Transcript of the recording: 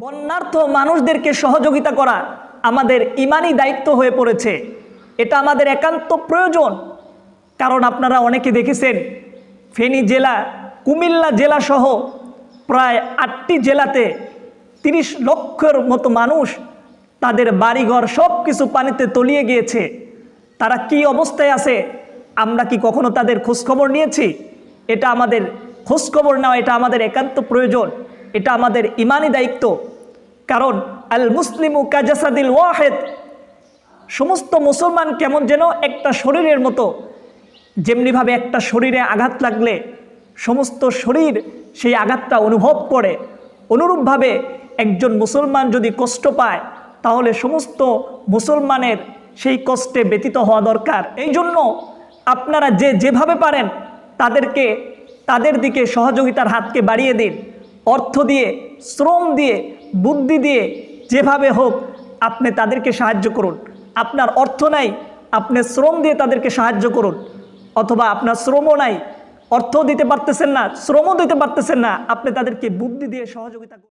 বন্যার্থ মানুষদেরকে সহযোগিতা করা আমাদের ইমানি দায়িত্ব হয়ে পড়েছে। এটা আমাদের একান্ত প্রয়োজন। কারণ আপনারা অনেকে দেখেছেন ফেনী জেলা, কুমিল্লা জেলা সহ প্রায় 8টি জেলাতে 30 লক্ষের মতো মানুষ, তাদের বাড়িঘর সব কিছু পানিতে তলিয়ে গিয়েছে। তারা কি অবস্থায় আছে আমরা কি কখনো তাদের খোঁজখবর নিয়েছি? এটা আমাদের খোঁজখবর নেওয়া, এটা আমাদের একান্ত প্রয়োজন, এটা আমাদের ইমানি দায়িত্ব। কারণ আল মুসলিমু কাজাসাদিল ওয়াহেদ, সমস্ত মুসলমান কেমন যেন একটা শরীরের মতো। যেমনিভাবে একটা শরীরে আঘাত লাগলে সমস্ত শরীর সেই আঘাতটা অনুভব করে, অনুরূপভাবে একজন মুসলমান যদি কষ্ট পায় তাহলে সমস্ত মুসলমানের সেই কষ্টে ব্যতীত হওয়া দরকার। এই জন্য আপনারা যেভাবে পারেন তাদের দিকে সহযোগিতার হাতকে বাড়িয়ে দিন। অর্থ দিয়ে, শ্রম দিয়ে, বুদ্ধি দিয়ে, যেভাবে হোক আপনি তাদেরকে সাহায্য করুন। আপনার অর্থ নাই, আপনি শ্রম দিয়ে তাদেরকে সাহায্য করুন। অথবা আপনার শ্রমও নাই, অর্থও দিতে পারতেছেন না, শ্রমও দিতে পারতেছেন না, আপনি তাদেরকে বুদ্ধি দিয়ে সহযোগিতা করুন।